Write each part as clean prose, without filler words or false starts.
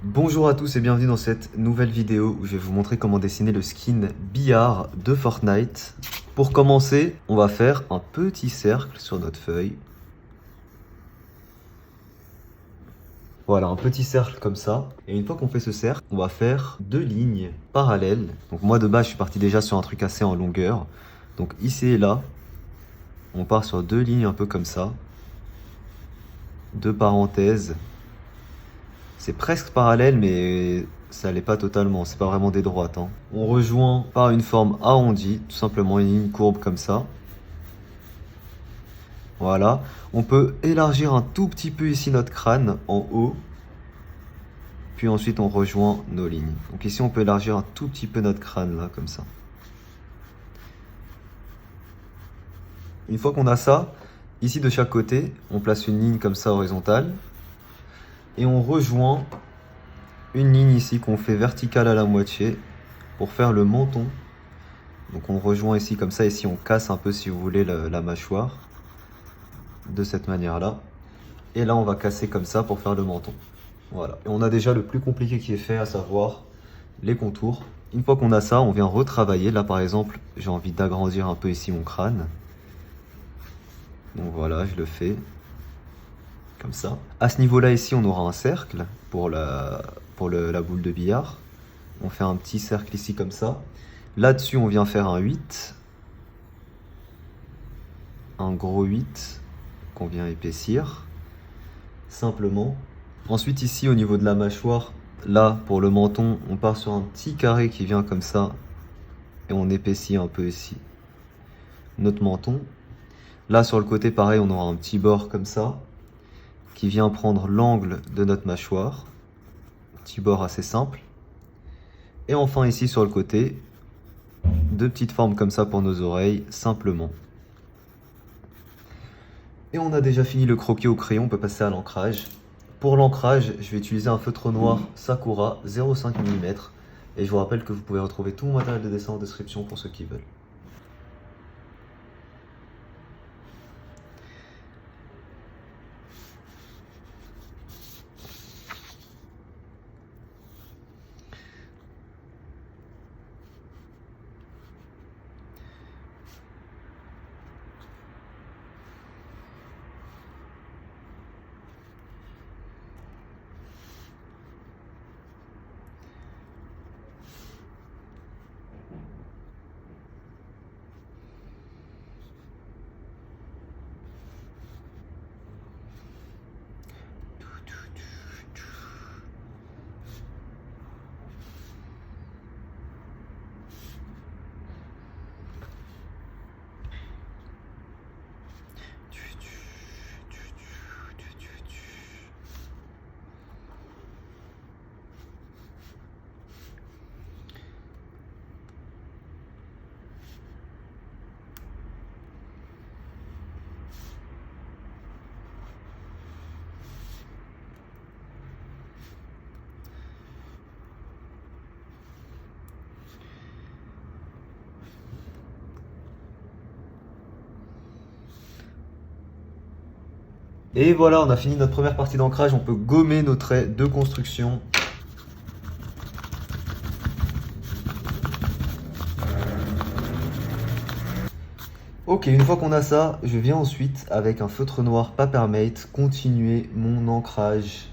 Bonjour à tous et bienvenue dans cette nouvelle vidéo où je vais vous montrer comment dessiner le skin billard de Fortnite. Pour commencer, on va faire un petit cercle sur notre feuille. Voilà, un petit cercle comme ça. Et une fois qu'on fait ce cercle, on va faire deux lignes parallèles. Donc moi de base, je suis parti déjà sur un truc assez en longueur. Donc ici et là, on part sur deux lignes un peu comme ça. Deux parenthèses. C'est presque parallèle, mais ça l'est pas totalement. C'est pas vraiment des droites, hein. On rejoint par une forme arrondie, tout simplement une ligne courbe comme ça. Voilà. On peut élargir un tout petit peu ici notre crâne en haut. Puis ensuite, on rejoint nos lignes. Donc ici, on peut élargir un tout petit peu notre crâne, là, comme ça. Une fois qu'on a ça, ici de chaque côté, on place une ligne comme ça horizontale. Et on rejoint une ligne ici qu'on fait verticale à la moitié pour faire le menton. Donc on rejoint ici comme ça, ici on casse un peu si vous voulez la mâchoire. De cette manière-là. Et là on va casser comme ça pour faire le menton. Voilà. Et on a déjà le plus compliqué qui est fait, à savoir les contours. Une fois qu'on a ça, on vient retravailler. Là par exemple, j'ai envie d'agrandir un peu ici mon crâne. Donc voilà, je le fais. Comme ça. À ce niveau-là ici, on aura un cercle pour la boule de billard. On fait un petit cercle ici comme ça. Là-dessus, on vient faire un 8. Un gros 8 qu'on vient épaissir. Simplement. Ensuite ici au niveau de la mâchoire, là pour le menton, on part sur un petit carré qui vient comme ça. Et on épaissit un peu ici notre menton. Là sur le côté pareil, on aura un petit bord comme ça. Qui vient prendre l'angle de notre mâchoire. Petit bord assez simple. Et enfin ici sur le côté, deux petites formes comme ça pour nos oreilles, simplement. Et on a déjà fini le croquis au crayon, on peut passer à l'ancrage. Pour l'ancrage, je vais utiliser un feutre noir Sakura 0,5 mm. Et je vous rappelle que vous pouvez retrouver tout mon matériel de dessin en description pour ceux qui veulent. Et voilà, on a fini notre première partie d'ancrage. On peut gommer nos traits de construction. Ok, une fois qu'on a ça, je viens ensuite avec un feutre noir Papermate continuer mon ancrage.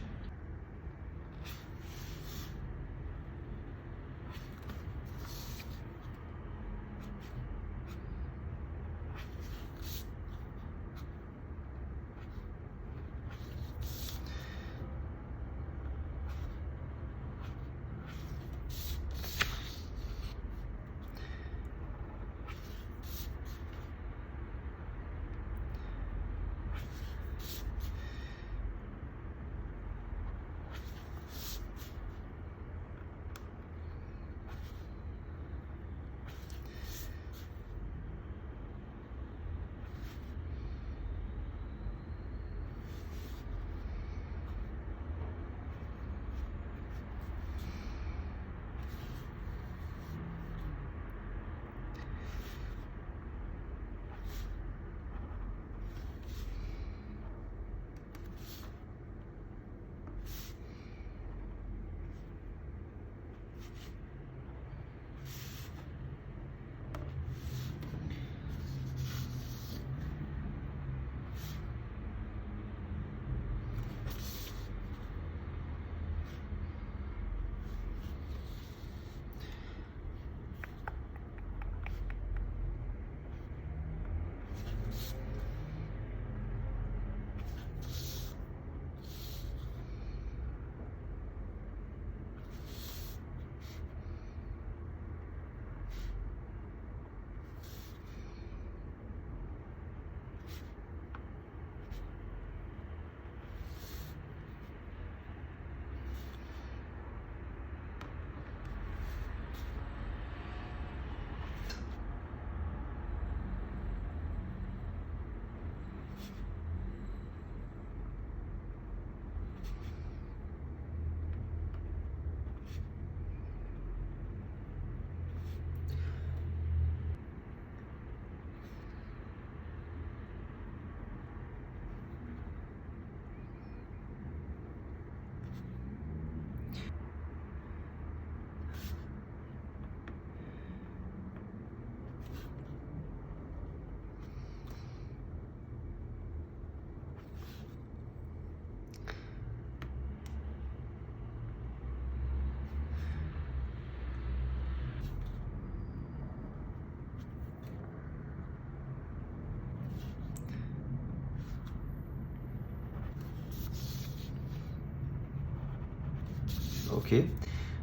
Ok.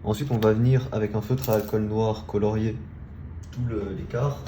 Ensuite, on va venir avec un feutre à alcool noir colorier tout l'écart.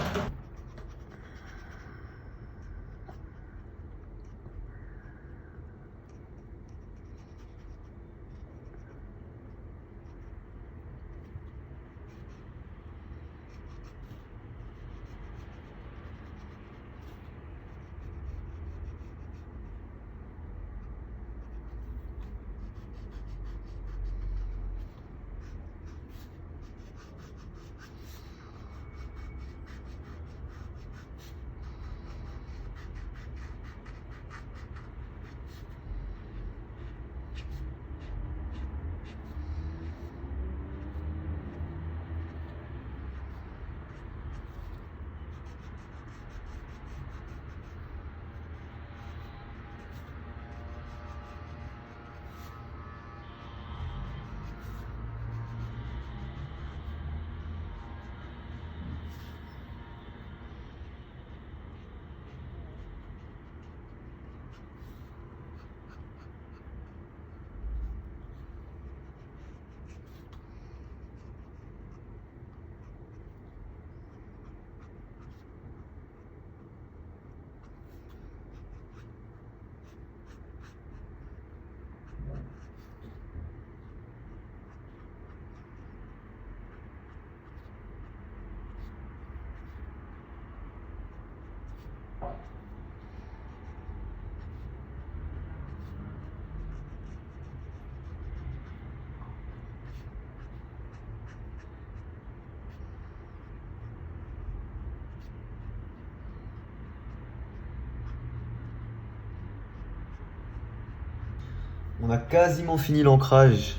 On a quasiment fini l'ancrage.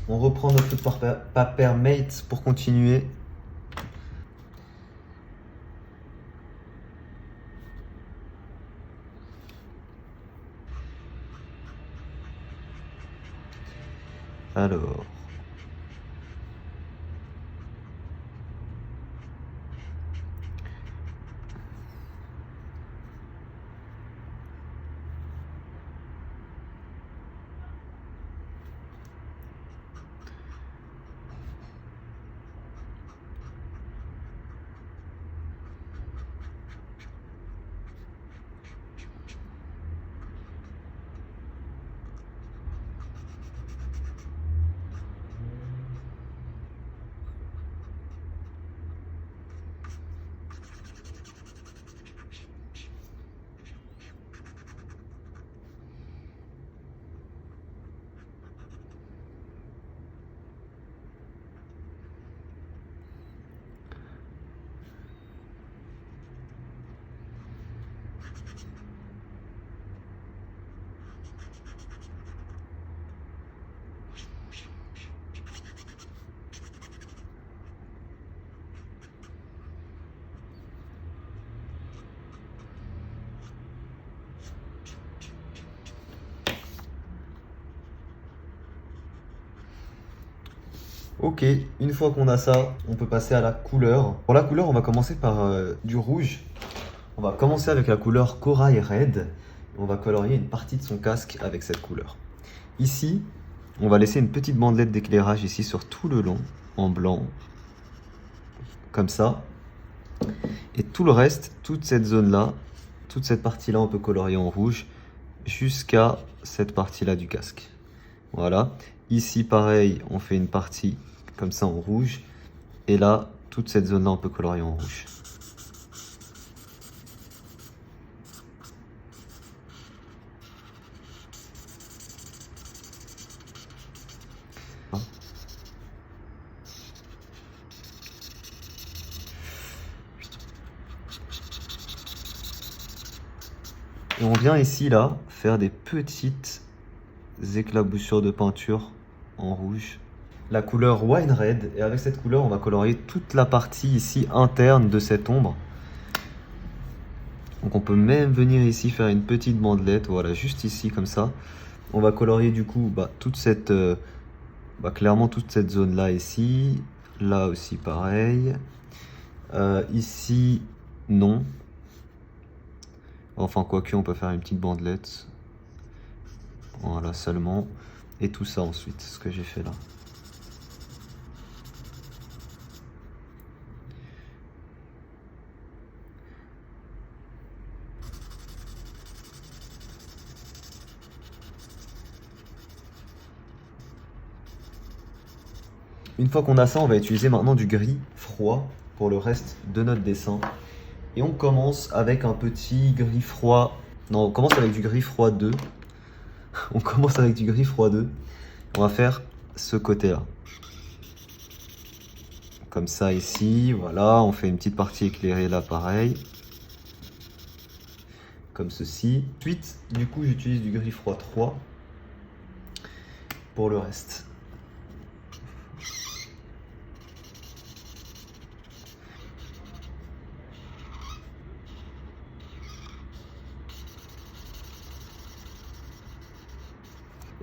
On reprend notre paper mate pour continuer. Alors. Ok, une fois qu'on a ça, on peut passer à la couleur. Pour la couleur, on va commencer par du rouge. On va commencer avec la couleur Corail Red. On va colorier une partie de son casque avec cette couleur. Ici, on va laisser une petite bandelette d'éclairage ici sur tout le long, en blanc. Comme ça. Et tout le reste, toute cette zone-là, toute cette partie-là, on peut colorier en rouge jusqu'à cette partie-là du casque. Voilà. Ici, pareil, on fait une partie comme ça en rouge. Et là, toute cette zone-là, on peut colorier en rouge. Et on vient ici, là, faire des petites éclaboussures de peinture en rouge. La couleur Wine Red, et avec cette couleur, on va colorier toute la partie ici interne de cette ombre. Donc on peut même venir ici faire une petite bandelette, voilà, juste ici comme ça. On va colorier du coup toute cette, clairement toute cette zone-là ici. Là aussi pareil. Ici, non. Enfin, quoique, on peut faire une petite bandelette. Voilà, seulement. Et tout ça ensuite, ce que j'ai fait là. Une fois qu'on a ça, on va utiliser maintenant du gris froid pour le reste de notre dessin. Et on commence avec un petit gris froid. Non, on commence avec du gris froid 2. On commence avec du gris froid 2. On va faire ce côté-là. Comme ça ici, voilà. On fait une petite partie éclairée là, pareil. Comme ceci. Ensuite, du coup, j'utilise du gris froid 3 pour le reste.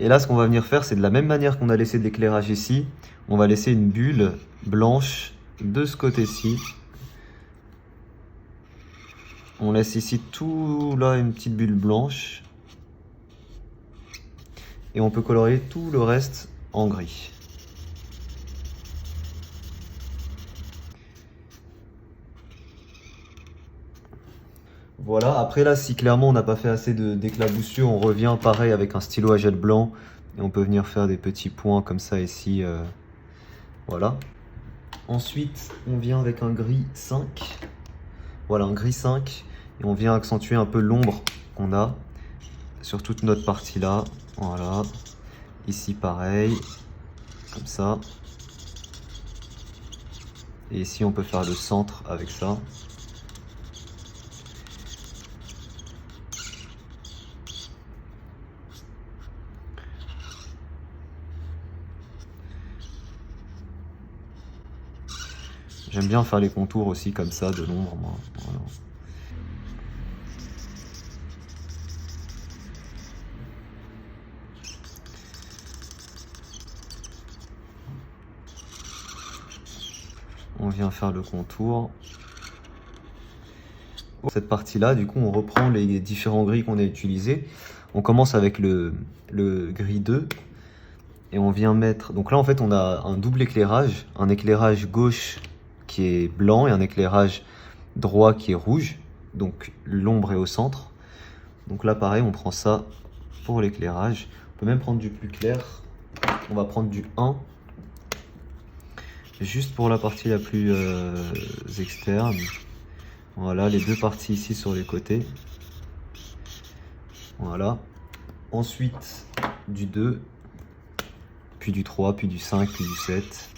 Et là, ce qu'on va venir faire, c'est de la même manière qu'on a laissé de l'éclairage ici, on va laisser une bulle blanche de ce côté-ci. On laisse ici tout là une petite bulle blanche. Et on peut colorier tout le reste en gris. Voilà, après là, si clairement on n'a pas fait assez d'éclaboussure, on revient pareil avec un stylo à gel blanc. Et on peut venir faire des petits points comme ça ici. Voilà. Ensuite, on vient avec un gris 5. Voilà, un gris 5. Et on vient accentuer un peu l'ombre qu'on a sur toute notre partie là. Voilà. Ici, pareil. Comme ça. Et ici, on peut faire le centre avec ça. J'aime bien faire les contours aussi comme ça de l'ombre, moi. Voilà. On vient faire le contour. Cette partie-là, du coup, on reprend les différents gris qu'on a utilisés. On commence avec le gris 2. Et on vient mettre... Donc là, en fait, on a un double éclairage. Un éclairage gauche qui est blanc et un éclairage droit qui est rouge. Donc l'ombre est au centre. Donc là, pareil, on prend ça pour l'éclairage. On peut même prendre du plus clair. On va prendre du 1. Juste pour la partie la plus externe. Voilà, les deux parties ici sur les côtés. Voilà. Ensuite, du 2. Puis du 3, puis du 5, puis du 7.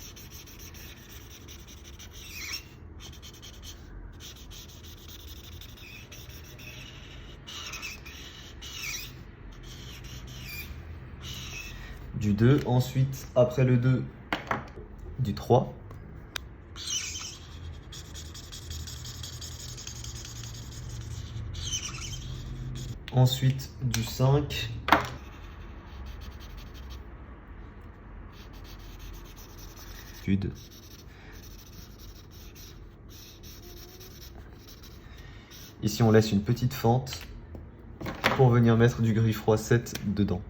Du 2, ensuite, après le 2, du 3. Ensuite, du 5. Ici, on laisse une petite fente pour venir mettre du gris froid 7 dedans.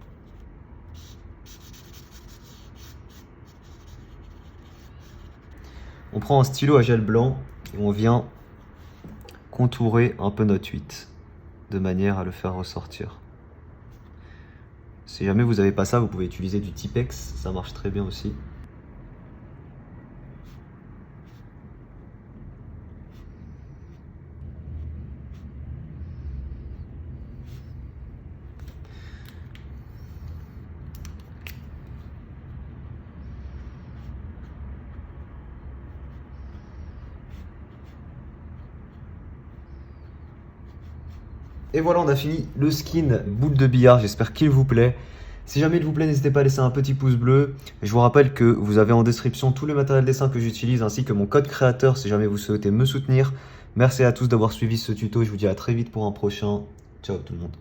On prend un stylo à gel blanc et on vient contourer un peu notre 8 de manière à le faire ressortir. Si jamais vous n'avez pas ça, vous pouvez utiliser du Tipex, ça marche très bien aussi. Et voilà, on a fini le skin boule de billard, j'espère qu'il vous plaît. Si jamais il vous plaît, n'hésitez pas à laisser un petit pouce bleu. Et je vous rappelle que vous avez en description tout le matériel dessin que j'utilise ainsi que mon code créateur si jamais vous souhaitez me soutenir. Merci à tous d'avoir suivi ce tuto, je vous dis à très vite pour un prochain. Ciao tout le monde.